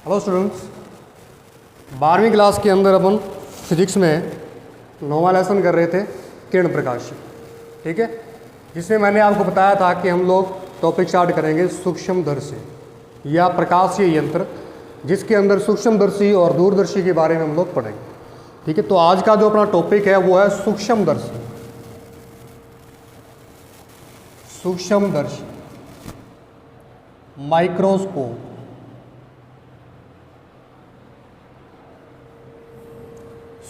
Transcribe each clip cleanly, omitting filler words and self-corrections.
Hello students, 12वीं class के अंदर अपन फिजिक्स में 9वां लेसन कर रहे थे किरण प्रकाश। ठीक है, जिसमें मैंने आपको बताया था कि हम लोग टॉपिक स्टार्ट करेंगे सूक्ष्मदर्शी या प्रकाशीय यंत्र, जिसके अंदर सूक्ष्मदर्शी और दूरदर्शी के बारे में हम लोग पढ़ेंगे। ठीक है, तो आज का जो अपना टॉपिक है वो है सूक्ष्मदर्शी। सूक्ष्मदर्शी, माइक्रोस्कोप।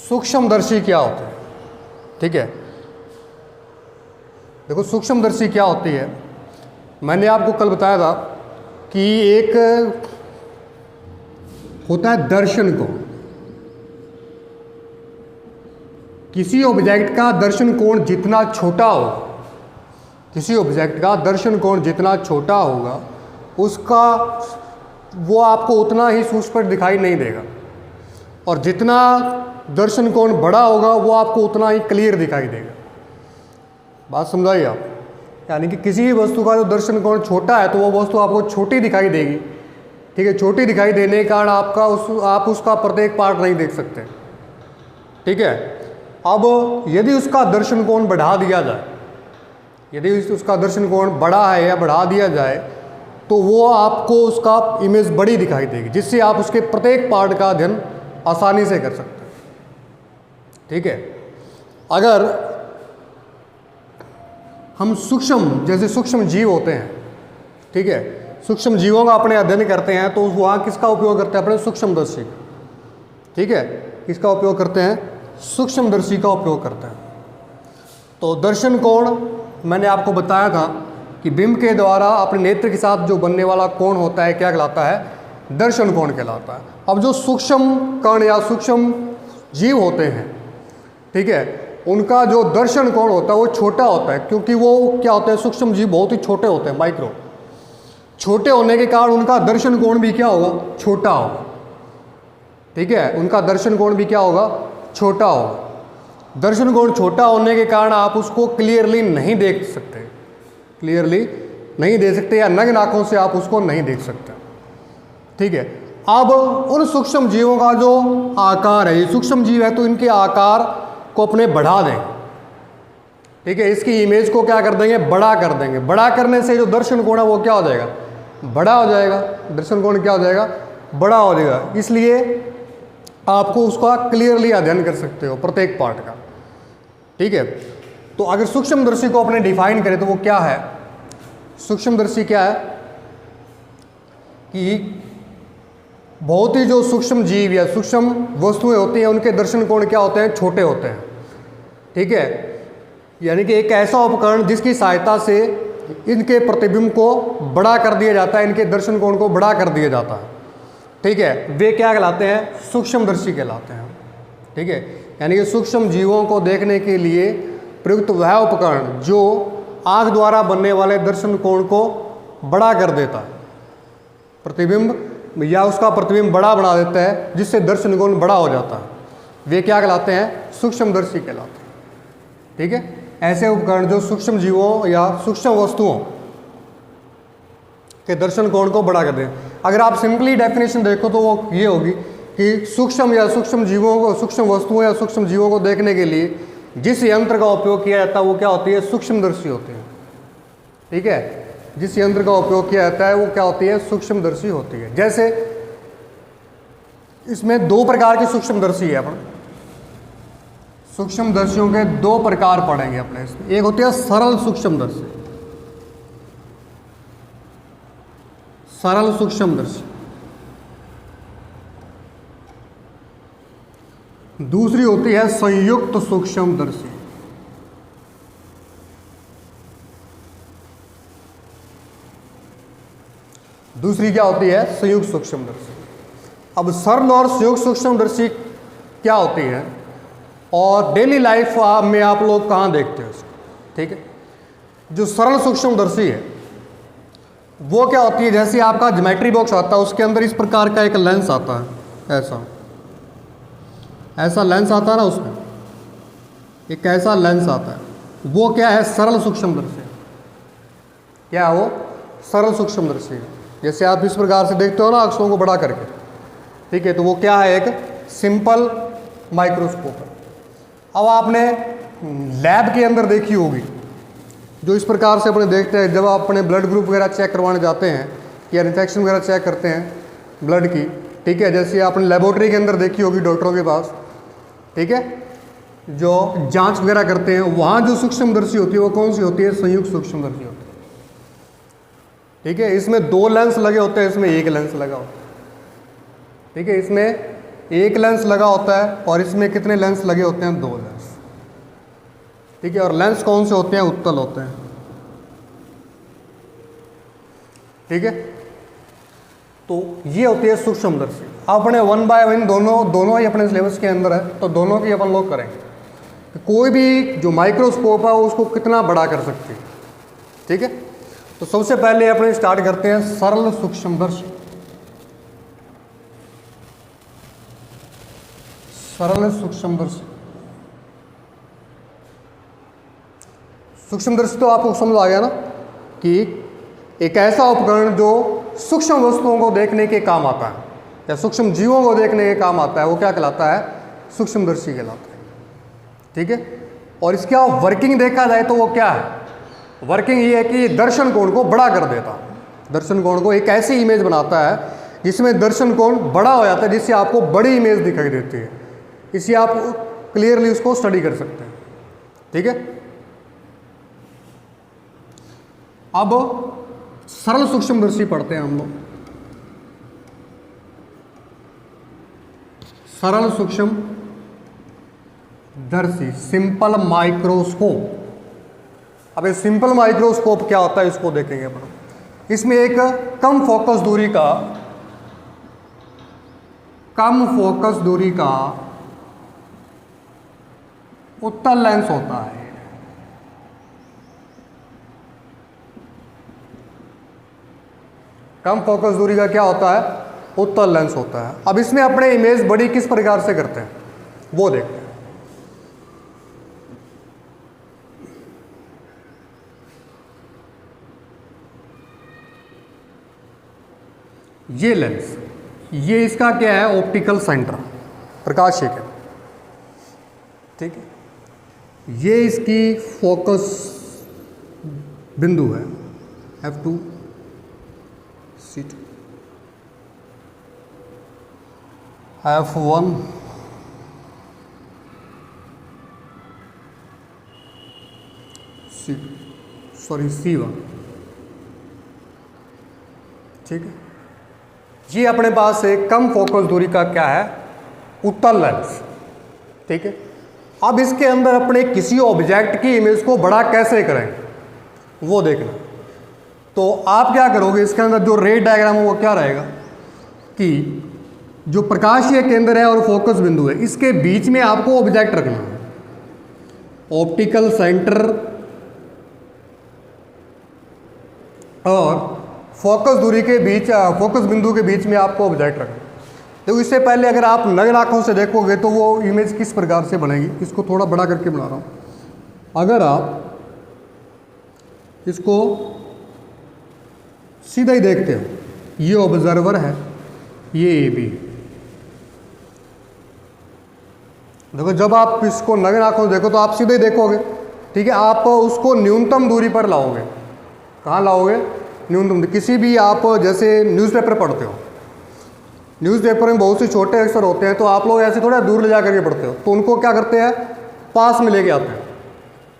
सूक्ष्मदर्शी क्या होते हैं? ठीक है, देखो सूक्ष्मदर्शी क्या होती है। मैंने आपको कल बताया था कि एक होता है दर्शन कोण। किसी ऑब्जेक्ट का दर्शन कोण जितना छोटा हो, किसी ऑब्जेक्ट का दर्शन कोण जितना छोटा होगा उसका वो आपको उतना ही सूक्ष्म दिखाई नहीं देगा, और जितना दर्शन कोण बड़ा होगा वो आपको उतना ही क्लियर दिखाई देगा। बात समझाइए आप? यानी कि किसी भी वस्तु का जो दर्शन कोण छोटा है तो वो वस्तु आपको छोटी दिखाई देगी। ठीक है, छोटी दिखाई देने के कारण आप उसका प्रत्येक पार्ट नहीं देख सकते। ठीक है, अब यदि उसका दर्शन कोण बढ़ा दिया जाए, यदि उसका दर्शन कोण बड़ा है या बढ़ा दिया जाए तो वो आपको उसका इमेज बड़ी दिखाई देगी, जिससे आप उसके प्रत्येक पार्ट का अध्ययन आसानी से कर सकते हैं। ठीक है, अगर हम जैसे सूक्ष्म जीव होते हैं, ठीक है, सूक्ष्म जीवों का अपने अध्ययन करते हैं तो वहाँ किसका उपयोग करते हैं? अपने सूक्ष्मदर्शी। ठीक है, किसका उपयोग करते हैं? सूक्ष्मदर्शी का उपयोग करते हैं। तो दर्शन कोण मैंने आपको बताया था कि बिंब के द्वारा अपने नेत्र के साथ जो बनने वाला कोण होता है क्या कहलाता है? दर्शन कोण कहलाता है। अब जो सूक्ष्म कण या सूक्ष्म जीव होते हैं, ठीक है, उनका जो दर्शन कोण होता है वो छोटा होता है, क्योंकि वो क्या होते हैं? सूक्ष्म जीव बहुत ही छोटे होते हैं, माइक्रो। छोटे होने के कारण उनका दर्शन कोण भी क्या होगा? छोटा होगा। ठीक है, उनका दर्शन कोण भी क्या होगा? छोटा होगा। दर्शन कोण छोटा होने के कारण आप उसको क्लियरली नहीं देख सकते, क्लियरली नहीं देख सकते, या नग्न आंखों से आप उसको नहीं देख सकते। ठीक है, अब उन सूक्ष्म जीवों का जो आकार है, ये सूक्ष्म जीव है तो इनके आकार को अपने बढ़ा दें। ठीक है, इसकी इमेज को क्या कर देंगे? बड़ा कर देंगे। बड़ा करने से जो दर्शन कोण है वो क्या हो जाएगा? बड़ा हो जाएगा। दर्शन कोण क्या हो जाएगा? बड़ा हो जाएगा। इसलिए आपको उसका क्लियरली अध्ययन कर सकते हो प्रत्येक पार्ट का। ठीक है, तो अगर सूक्ष्मदर्शी को अपने डिफाइन करें तो वो क्या है? सूक्ष्मदर्शी क्या है कि बहुत ही जो सूक्ष्म जीव या सूक्ष्म वस्तुएं होती हैं उनके दर्शन कोण क्या होते हैं? छोटे होते हैं। ठीक है, यानी कि एक ऐसा उपकरण जिसकी सहायता से इनके प्रतिबिंब को बड़ा कर दिया जाता है, इनके दर्शन कोण को बड़ा कर दिया जाता है। ठीक है, वे क्या कहलाते हैं? सूक्ष्मदर्शी कहलाते हैं। ठीक है, यानी कि सूक्ष्म जीवों को देखने के लिए प्रयुक्त वह उपकरण जो आँख द्वारा बनने वाले दर्शन कोण को बड़ा कर देता है, प्रतिबिंब या उसका प्रतिबिंब बड़ा बना देता है, जिससे दर्शन कोण बड़ा हो जाता है, वे क्या कहलाते हैं? सूक्ष्मदर्शी कहलाते हैं। ठीक है, ऐसे उपकरण जो सूक्ष्म जीवों या सूक्ष्म वस्तुओं के दर्शन कोण को बड़ा कर दें। अगर आप सिंपली डेफिनेशन देखो तो वो ये होगी कि सूक्ष्म या सूक्ष्म जीवों को, सूक्ष्म वस्तुओं या सूक्ष्म जीवों को देखने के लिए जिस यंत्र का उपयोग किया जाता है वो क्या होती है? सूक्ष्मदर्शी होती है। ठीक है, जिस यंत्र का उपयोग किया जाता है वो क्या होती है? सूक्ष्मदर्शी होती है। जैसे इसमें दो प्रकार के सूक्ष्मदर्शी है। अपन सूक्ष्मदर्शियों के दो प्रकार पढ़ेंगे अपने इसमें। एक होती है सरल सूक्ष्मदर्शी, सरल सूक्ष्मदर्शी। दूसरी होती है संयुक्त सूक्ष्मदर्शी। दूसरी क्या होती है? संयुक्त सूक्ष्मदर्शी। अब सरल और संयुक्त सूक्ष्मदर्शी क्या होती है और डेली लाइफ में आप लोग कहाँ देखते हो इसको? ठीक है, जो सरल सूक्ष्मदर्शी है वो क्या होती है? जैसे आपका ज्योमेट्री बॉक्स आता है, उसके अंदर इस प्रकार का एक लेंस आता है, ऐसा लेंस आता है ना, उसमें एक ऐसा लेंस आता है, वो क्या है? सरल सूक्ष्मदर्शी। क्या है वो? सरल सूक्ष्मदर्शी है। जैसे आप इस प्रकार से देखते हो ना अक्षरों को बड़ा करके, ठीक है, तो वो क्या है, एक सिंपल माइक्रोस्कोप है। अब आपने लैब के अंदर देखी होगी, जो इस प्रकार से अपने देखते हैं जब आप अपने ब्लड ग्रुप वगैरह चेक करवाने जाते हैं या इन्फेक्शन वगैरह चेक करते हैं ब्लड की, ठीक है, जैसे आपने लेबोरेटरी के अंदर देखी होगी डॉक्टरों के पास, ठीक है, जो जांच वगैरह करते हैं, वहाँ जो सूक्ष्मदर्शी होती है वो कौन सी होती है, संयुक्त सूक्ष्मदर्शी होती है। ठीक है, इसमें 2 लेंस लगे होते हैं, इसमें 1 लेंस लगा होता है। ठीक है, इसमें 1 लेंस लगा होता है और इसमें कितने लेंस लगे होते हैं, 2 लेंस। ठीक है, और लेंस कौन से होते हैं, उत्तल होते हैं। ठीक है, तो ये होती है सूक्ष्मदर्शी। अपने 1 बाय 1 दोनों ही अपने सिलेबस के अंदर है, तो दोनों की अपन लोग करेंगे। कोई भी जो माइक्रोस्कोप है उसको कितना बड़ा कर सकते हैं। ठीक है, तो सबसे पहले अपने स्टार्ट करते हैं सरल सूक्ष्मदर्शी। सरल सूक्ष्मदर्शी, सूक्ष्मदर्शी तो आपको समझ आ गया ना, कि एक ऐसा उपकरण जो सूक्ष्म वस्तुओं को देखने के काम आता है या सूक्ष्म जीवों को देखने के काम आता है, वो क्या कहलाता है, सूक्ष्मदर्शी कहलाता है। ठीक है, और इसका वर्किंग देखा जाए तो वो क्या है, वर्किंग ये है कि दर्शन कोण को बड़ा कर देता है। दर्शन कोण को एक ऐसी इमेज बनाता है जिसमें दर्शन कोण बड़ा हो जाता है, जिससे आपको बड़ी इमेज दिखाई देती है। इससे आप क्लियरली उसको स्टडी कर सकते हैं। ठीक है, अब सरल सूक्ष्मदर्शी पढ़ते हैं हम लोग। सरल सूक्ष्मदर्शी, सिंपल माइक्रोस्कोप। अब ये सिंपल माइक्रोस्कोप क्या होता है, इसको देखेंगे अपन। इसमें एक कम फोकस दूरी का उत्तल लेंस होता है। कम फोकस दूरी का क्या होता है, उत्तल लेंस होता है। अब इसमें अपने इमेज बड़ी किस प्रकार से करते हैं वो देखते हैं। ये लेंस, ये इसका क्या है, ऑप्टिकल सेंटर, प्रकाशिक है। ठीक है, ये इसकी फोकस बिंदु है, F2 C2 F1 C1। ठीक है, ये अपने पास एक कम फोकस दूरी का क्या है, उत्तल लेंस। ठीक है, अब इसके अंदर अपने किसी ऑब्जेक्ट की इमेज को बड़ा कैसे करें वो देखना। तो आप क्या करोगे, इसके अंदर जो रे डायग्राम है वो क्या रहेगा, कि जो प्रकाशीय केंद्र है और फोकस बिंदु है, इसके बीच में आपको ऑब्जेक्ट रखना है। ऑप्टिकल सेंटर और फोकस दूरी के बीच, फोकस बिंदु के बीच में आपको ऑब्जेक्ट रखना है। तो इससे पहले अगर आप नग्न आंखों से देखोगे तो वो इमेज किस प्रकार से बनेगी, इसको थोड़ा बड़ा करके बना रहा हूँ। अगर आप इसको सीधा ही देखते हो, ये ऑब्जर्वर है, ये ए बी। देखो जब आप इसको नग्न आंखों से देखो तो आप सीधे ही देखोगे। ठीक है, आप उसको न्यूनतम दूरी पर लाओगे। कहाँ लाओगे, न्यूनतम। किसी भी आप जैसे न्यूज़पेपर पढ़ते हो, न्यूज़पेपर में बहुत से छोटे अक्षर होते हैं, तो आप लोग ऐसे थोड़ा दूर ले जा करके पढ़ते हो, तो उनको क्या करते हैं, पास में लेके आते हैं।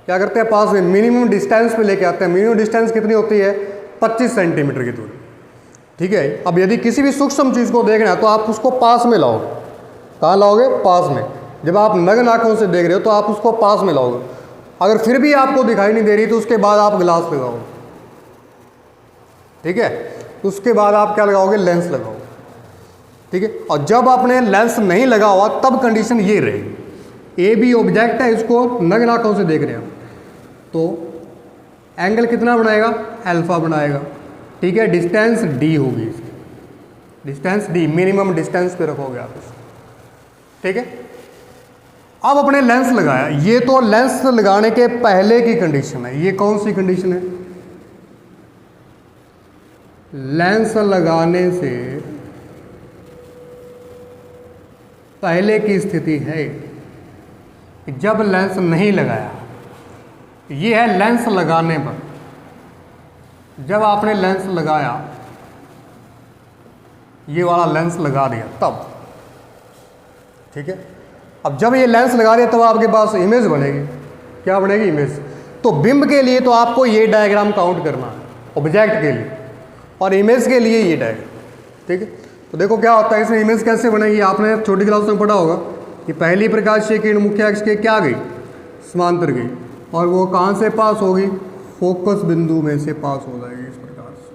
क्या करते हैं, पास में, मिनिमम डिस्टेंस पे लेके आते हैं। मिनिमम डिस्टेंस कितनी होती है, 25 सेंटीमीटर की दूरी। ठीक है, अब यदि किसी भी सूक्ष्म चीज़ को देखना है तो आप उसको पास में लाओगे। कहाँ लाओगे, पास में। जब आप नग्न आंखों से देख रहे हो तो आप उसको पास में लाओगे। अगर फिर भी आपको दिखाई नहीं दे रही तो उसके बाद आप ग्लास लगाओगे। ठीक है, उसके बाद आप क्या लगाओगे, लेंस लगाओगे। ठीक है, और जब आपने लेंस नहीं लगा हुआ तब कंडीशन ये रहेगी, ए बी ऑब्जेक्ट है, इसको नग्न आंखों से देख रहे हैं तो एंगल कितना बनाएगा, अल्फा बनाएगा। ठीक है, डिस्टेंस डी होगी इसकी, डिस्टेंस डी, मिनिमम डिस्टेंस पे रखोगे आप इसको। ठीक है, अब अपने लेंस लगाया, ये तो लेंस लगाने के पहले की कंडीशन है। ये कौन सी कंडीशन है, लेंस लगाने से पहले की स्थिति है कि जब लेंस नहीं लगाया। ये है लेंस लगाने पर, जब आपने लेंस लगाया, ये वाला लेंस लगा दिया तब, ठीक है। अब जब ये लेंस लगा दिया तब आपके पास इमेज बनेगी। क्या बनेगी? इमेज। तो बिंब के लिए तो आपको ये डायग्राम काउंट करना है ऑब्जेक्ट के लिए, और इमेज के लिए ये डायग्राम, ठीक है। तो देखो क्या होता है, इसमें इमेज कैसे बनेगी। आपने छोटी क्लास में पढ़ा होगा कि पहली प्रकाशीय किरण मुख्य अक्ष के क्या गई? समांतर गई, और वो कहाँ से पास होगी? फोकस बिंदु में से पास हो जाएगी। इस प्रकार से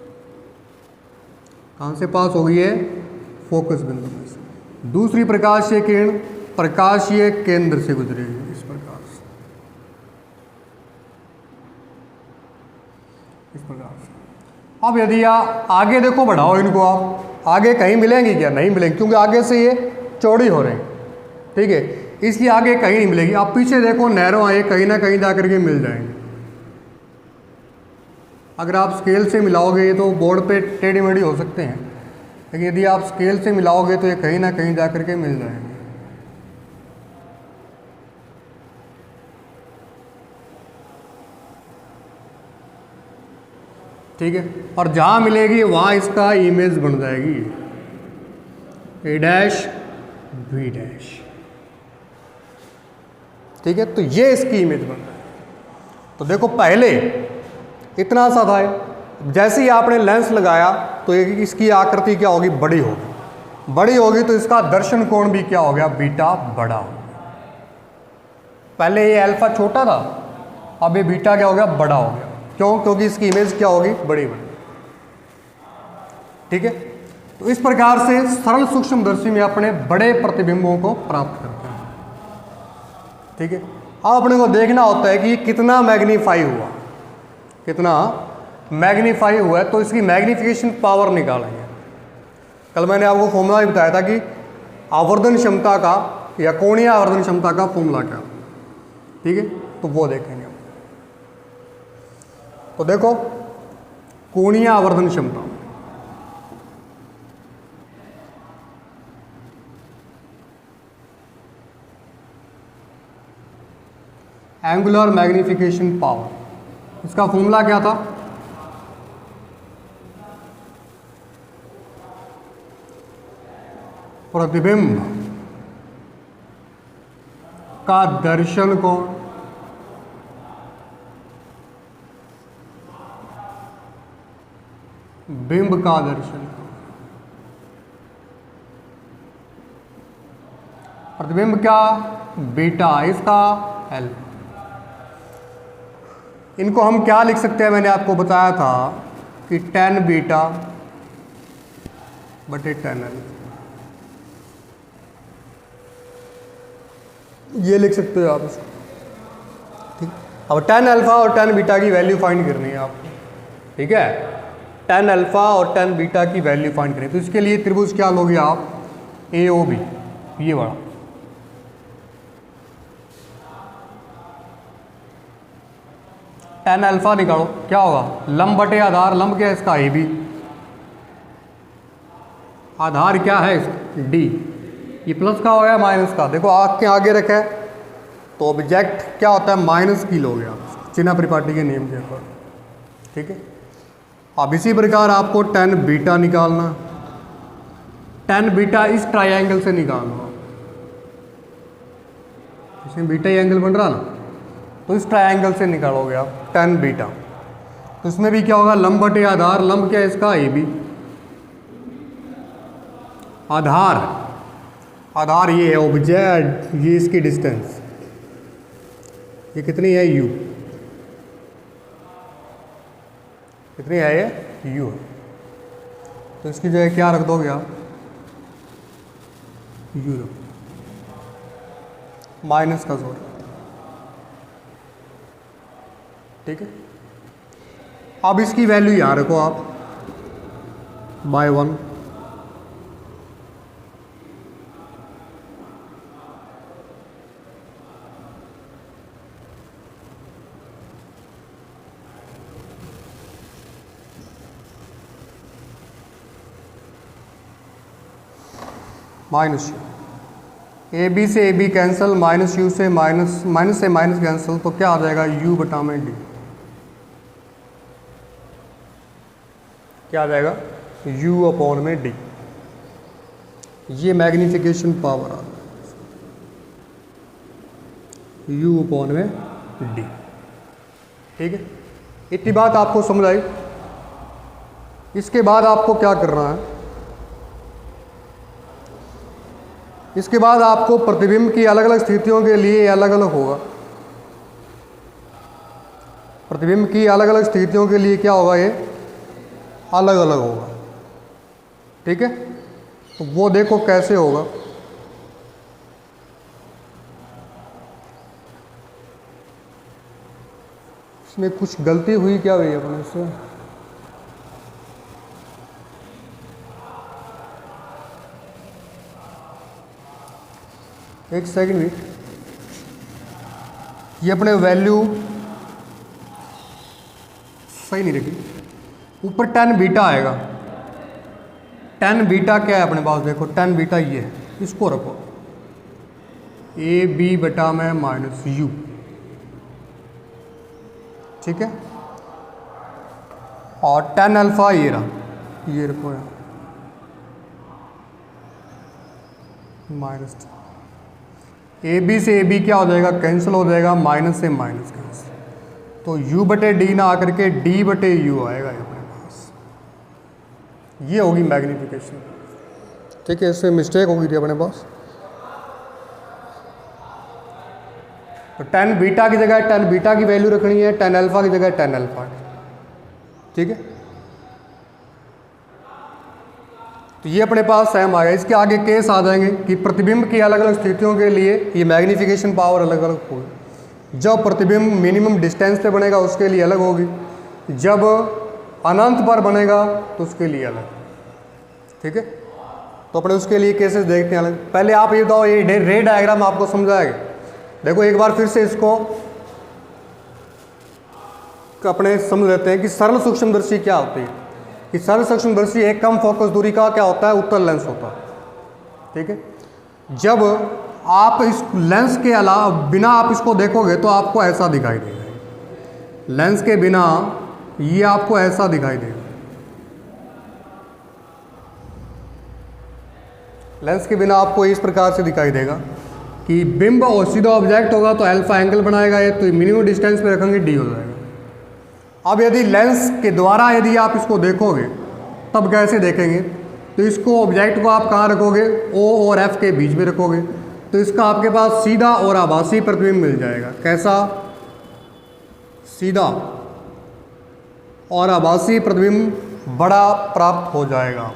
कहाँ से पास होगी? ये फोकस बिंदु में से। दूसरी प्रकाशीय किरण प्रकाशीय केंद्र से गुजरेगी, इस प्रकार से, इस प्रकार से। अब यदि आप आगे देखो, बढ़ाओ इनको, आप आगे कहीं मिलेंगी क्या? नहीं मिलेंगी, क्योंकि आगे से ये चौड़ी हो रही, ठीक है, इसलिए आगे कहीं नहीं मिलेगी। आप पीछे देखो, नैरो आए, कहीं ना कहीं जाकर के मिल जाएंगे। अगर आप स्केल से मिलाओगे तो बोर्ड पे टेढ़ी मेढ़ी हो सकते हैं, लेकिन यदि आप स्केल से मिलाओगे तो ये कहीं ना कहीं जाकर के मिल जाएंगे। ठीक है, और जहाँ मिलेगी वहाँ इसका इमेज बन जाएगी, ए डैश बी डैश, ठीक है। तो ये इसकी इमेज बन रहा है। तो देखो पहले इतना सा था, जैसे ही आपने लेंस लगाया तो इसकी आकृति क्या होगी? बड़ी होगी। बड़ी होगी तो इसका दर्शन कोण भी क्या हो गया? बीटा बड़ा हो गया। पहले ये अल्फा छोटा था, अब ये बीटा क्या हो गया? बड़ा हो गया। क्यों? क्योंकि इसकी इमेज क्या होगी? बड़ी बड़ी, ठीक है। तो इस प्रकार से सरल सूक्ष्मदर्शी में अपने बड़े प्रतिबिंबों को प्राप्त करते हैं, ठीक है। अब अपने को देखना होता है कि कितना मैग्नीफाई हुआ, कितना मैग्नीफाई हुआ है, तो इसकी मैग्नीफिकेशन पावर निकालेंगे। कल मैंने आपको फॉर्मूला भी बताया था कि आवर्धन क्षमता का या कोणीय आवर्धन क्षमता का फॉर्मूला क्या, ठीक है, तो वो देखेंगे। तो देखो कोणीय आवर्धन क्षमता, एंगुलर मैग्निफिकेशन पावर, इसका फॉर्मूला क्या था? प्रतिबिंब का दर्शन कोण बिंब का दर्शन, प्रतिबिंब क्या? बीटा, इसका एल। इनको हम क्या लिख सकते हैं? मैंने आपको बताया था कि tan बीटा बटे tan एल, ये लिख सकते हो आप इसको, ठीक। अब tan अल्फा और tan बीटा की वैल्यू फाइंड करनी है आपको, ठीक है। tan अल्फा और tan बीटा की वैल्यू फाइंड करनी है, तो इसके लिए त्रिभुज क्या लोगे आप? AOB, ये वाला। tan अल्फा निकालो, क्या होगा? लंब बटे आधार, लंब क्या है इसका? AB, आधार क्या है इसका? D, ये प्लस का हो गया माइनस का। देखो आग के आगे रखा है तो ऑब्जेक्ट क्या होता है? माइनस की लोगे आप, चिन्ह परिपाटी के नियम के ऊपर, ठीक है। अब इसी प्रकार आपको tan बीटा निकालना, tan बीटा इस ट्राइंगल से निकालना, इसमें बीटा ही एंगल बन रहा ना, तो इस ट्राइंगल से निकालोगे आप tan बीटा। तो इसमें भी क्या होगा? लंब बटे आधार, लंब क्या है इसका? AB, आधार, आधार ये है ऑब्जेक्ट, ये इसकी डिस्टेंस, ये कितनी है? U, कितनी है ये? U है। तो इसकी जगह क्या रख दोगे आप? U रख, माइनस का जोड़, ठीक है। अब इसकी वैल्यू यहाँ रखो आप, बाय 1, माइनस, ए बी से A B cancel, minus U से माइनस कैंसिल, तो क्या आ जाएगा यू बटा में डी। क्या आ जाएगा यू अपॉन में डी। ये मैग्निफिकेशन पावर आ जाएगा यू अपॉन में डी। ठीक है, इतनी बात आपको समझ आई। इसके बाद आपको क्या करना है, इसके बाद आपको प्रतिबिंब की अलग अलग स्थितियों के लिए अलग अलग होगा। प्रतिबिंब की अलग अलग स्थितियों के लिए क्या होगा, ये अलग अलग होगा। ठीक है, तो वो देखो कैसे होगा। इसमें कुछ गलती हुई क्या हुई अपने से, एक सेकंड भी। ये अपने वैल्यू सही नहीं रखी, ऊपर टेन बीटा आएगा। टेन बीटा क्या है अपने पास, देखो टेन बीटा ये है, इसको रखो ए बी बटा में माइनस यू। ठीक है, और टेन अल्फा ये रहा, ये रखो यहाँ माइनस। ए बी से ए बी क्या हो जाएगा, कैंसिल हो जाएगा, माइनस से माइनस कैंसिल, तो u बटे डी ना आकर के d बटे यू आएगा अपने पास। ये होगी मैग्निफिकेशन। ठीक है, इससे मिस्टेक होगी थी अपने पास। तो टेन बीटा की जगह टेन बीटा की वैल्यू रखनी है, टेन अल्फा की जगह टेन अल्फा। ठीक है, तो ये अपने पास सेम आ गया। इसके आगे केस आ जाएंगे कि प्रतिबिंब की अलग अलग स्थितियों के लिए ये मैग्निफिकेशन पावर अलग अलग होगी। जब प्रतिबिंब मिनिमम डिस्टेंस पे बनेगा उसके लिए अलग होगी, जब अनंत पर बनेगा तो उसके लिए अलग। ठीक है, तो अपने उसके लिए केसेस देखते हैं अलग। पहले आप ये बताओ, ये रे डायग्राम आपको समझाएगा। देखो एक बार फिर से इसको अपने समझ लेते हैं कि सरल सूक्ष्मदर्शी क्या होती है। कि सरल सूक्ष्मदर्शी एक कम फोकस दूरी का क्या होता है, उत्तल लेंस होता है। ठीक है, जब आप इस लेंस के अलावा बिना आप इसको देखोगे तो आपको ऐसा दिखाई देगा। लेंस के बिना ये आपको ऐसा दिखाई देगा। लेंस के बिना आपको इस प्रकार से दिखाई देगा कि बिंब और सीधा ऑब्जेक्ट होगा तो अल्फा एंगल बनाएगा, ये तो मिनिमम डिस्टेंस पे रखेंगे डी हो जाएगा। अब यदि लेंस के द्वारा यदि आप इसको देखोगे तब कैसे देखेंगे, तो इसको ऑब्जेक्ट को आप कहाँ रखोगे, ओ और एफ के बीच में रखोगे, तो इसका आपके पास सीधा और आभासी प्रतिबिंब मिल जाएगा। कैसा, सीधा और आभासी प्रतिबिंब बड़ा प्राप्त हो जाएगा।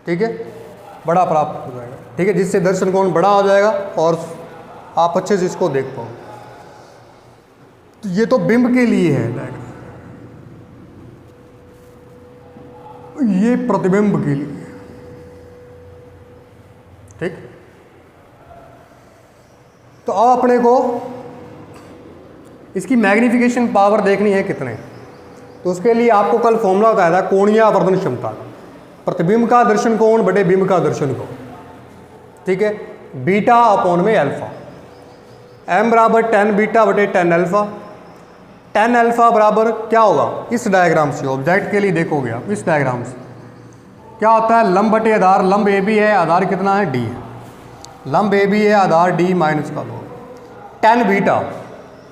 ठीक है, बड़ा प्राप्त हो जाएगा। ठीक है, जिससे दर्शन कोण बड़ा हो जाएगा और आप अच्छे से इसको देख पाओगे। तो ये तो बिंब के लिए है डायग्राम, ये प्रतिबिंब के लिए। ठीक, तो अब अपने को इसकी मैग्निफिकेशन पावर देखनी है कितने। तो उसके लिए आपको कल फॉर्मूला बताया था कोणीय आवर्धन क्षमता, प्रतिबिंब का दर्शन कोण बटे बिंब का दर्शन कोण। ठीक है, बीटा अपॉन में अल्फा, m बराबर टेन बीटा बटे टेन अल्फा। टेन अल्फा बराबर क्या होगा, इस डायग्राम से ऑब्जेक्ट के लिए देखोगे आप, इस डायग्राम से क्या होता है, लंब बटे आधार। लंब ए बी है, आधार कितना है डी है, लंब ए बी है, आधार डी माइनस का 2। टेन बीटा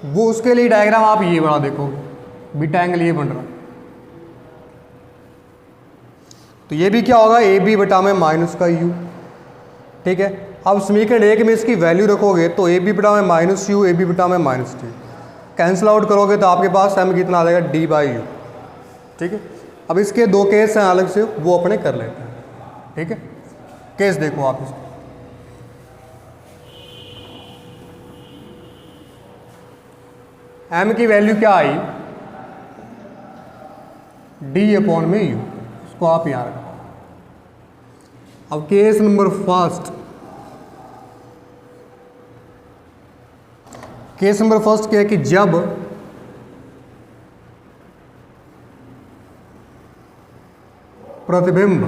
वो उसके लिए डायग्राम आप ये बड़ा देखोगे, बीटा एंगल ये बन रहा है। तो ये भी क्या होगा, ए बी बटा में माइनस का यू। ठीक है, अब समीकरण एक में इसकी वैल्यू रखोगे तो ए बी बटा में माइनस यू, ए बी बटा में माइनस टी, कैंसिल आउट करोगे तो आपके पास एम कितना आ जाएगा, डी बाई यू। ठीक है, अब इसके दो केस हैं अलग से, वो अपने कर लेते हैं। ठीक है, केस देखो आप इसको, एम की वैल्यू क्या आई, डी अपॉन में यू, इसको आप यहाँ रखो। अब case number first, case number first क्या है कि जब प्रतिबिंब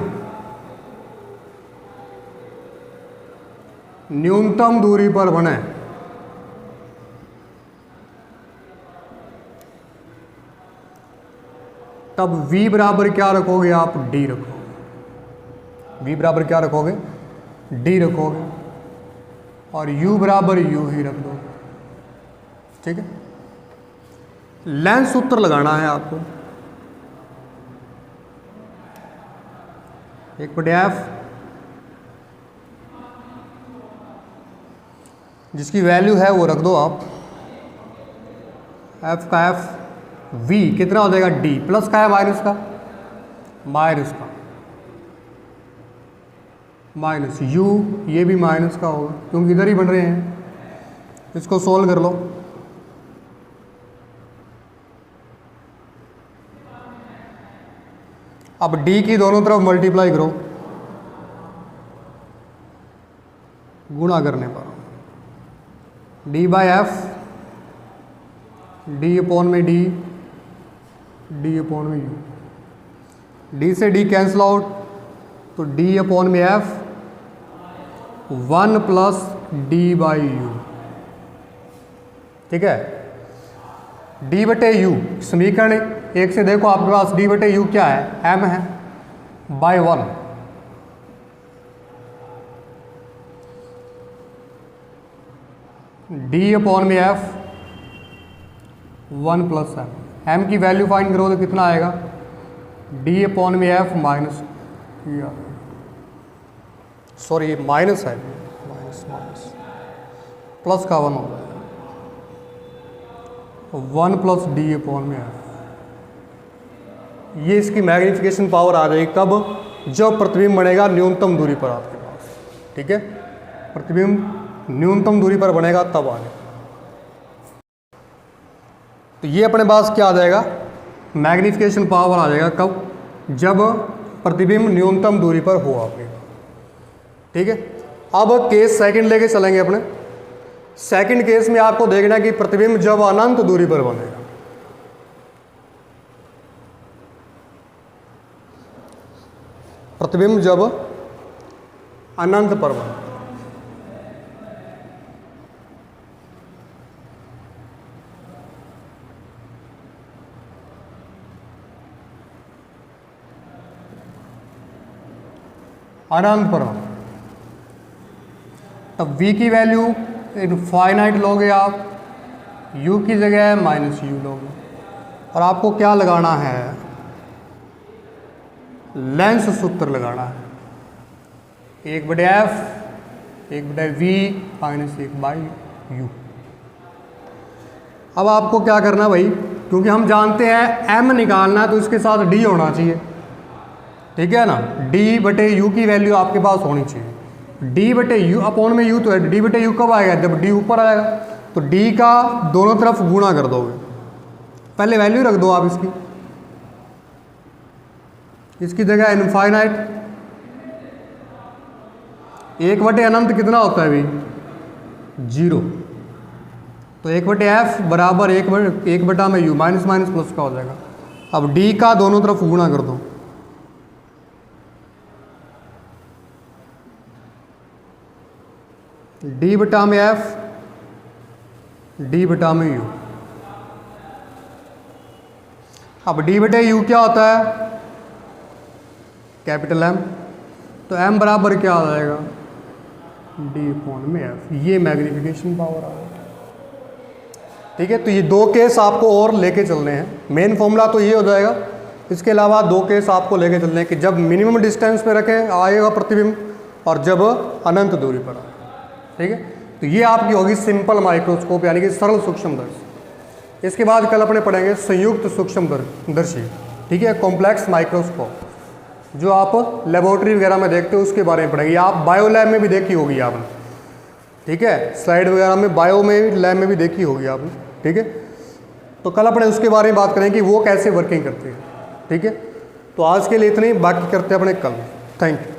न्यूनतम दूरी पर बने, तब v बराबर क्या रखोगे आप, d रखोगे। v बराबर क्या रखोगे, d रखोगे, और u बराबर u ही रख दो। ठीक है, लेंथ सूत्र लगाना है आपको, 1/f, जिसकी वैल्यू है वो रख दो आप, f का f, v कितना हो जाएगा, d प्लस का है माइनस का, माइनस का, माइनस u, ये भी माइनस का होगा क्योंकि इधर ही बन रहे हैं। इसको सोल्व कर लो, अब d की दोनों तरफ मल्टीप्लाई करो, गुणा करने पर d by F, d upon में d, d अपॉन में u, d से d कैंसिल आउट, तो d अपॉन में f, 1 plus d by u। ठीक है, d बटे u, समीकरण एक से देखो आपके पास d बटे u क्या है, m है, बाई 1, d अपॉन में f, 1 प्लस m की वैल्यू फाइंड करो तो कितना आएगा, d अपॉन में f माइनस, सॉरी माइनस है, माइनस माइनस प्लस का 1 होगा, 1 प्लस d अपॉन में f। ये इसकी मैग्नीफिकेशन पावर आ जाएगी कब, जब प्रतिबिंब बनेगा न्यूनतम दूरी पर आपके पास। ठीक है, प्रतिबिंब न्यूनतम दूरी पर बनेगा तब आगे, तो ये अपने पास क्या आ जाएगा, मैग्नीफिकेशन पावर आ जाएगा कब, जब प्रतिबिंब न्यूनतम दूरी पर हो आपके। ठीक है, अब केस सेकंड लेके चलेंगे अपने। सेकंड केस में आपको देखना है कि प्रतिबिंब जब अनंत दूरी पर बनेगा, प्रतिबिंब जब अनंत पर बनेगा, अनंत पर, तब v की वैल्यू इनफाइनाइट लोगे आप, u की जगह माइनस u लोगे, और आपको क्या लगाना है, लेंस सूत्र लगाना है, 1/f, 1/v माइनस 1/u। अब आपको क्या करना भाई, क्योंकि हम जानते हैं m निकालना है तो इसके साथ d होना चाहिए। ठीक है ना, d बटे u की वैल्यू आपके पास होनी चाहिए, d बटे u अपॉन में u तो है, d बटे u कब आएगा, जब d ऊपर आएगा, तो d का दोनों तरफ गुणा कर दोगे, पहले वैल्यू रख दो आप इसकी जगह इनफाइनाइट, 1 बटे अनंत कितना होता है भाई, 0, तो 1/f बराबर 1 बटा में u, माइनस माइनस प्लस का हो जाएगा। अब d का दोनों तरफ गुणा कर दो, d बटा में f, d बटा में u। अब d बटे u क्या होता है, कैपिटल M, तो m बराबर क्या आ जाएगा, d अपॉन में f, ये मैग्नीफिकेशन पावर आ जाएगा। ठीक है, तो ये दो केस आपको और लेके चलने हैं, मेन फॉर्मूला तो ये हो जाएगा, इसके अलावा दो केस आपको लेके चलने हैं कि जब मिनिमम डिस्टेंस पे रखें आएगा प्रतिबिंब, और जब अनंत दूरी पर आए। ठीक है, तो ये आपकी होगी सिंपल माइक्रोस्कोप यानी कि सरल सूक्ष्मदर्शी। इसके बाद कल अपने पढ़ेंगे संयुक्त सूक्ष्मदर्शी। ठीक है, कॉम्प्लेक्स माइक्रोस्कोप, जो आप लेबोरेटरी वगैरह में देखते हो उसके बारे में पढ़ेंगे, आप बायो लैब में भी देखी होगी आपने। ठीक है, स्लाइड वगैरह में बायो में लैब में भी देखी होगी आपने। ठीक है, तो कल अपने उसके बारे में बात करें कि वो कैसे वर्किंग करती है। ठीक है, तो आज के लिए इतने ही, बाकी करते हैं अपने कल। Thank you.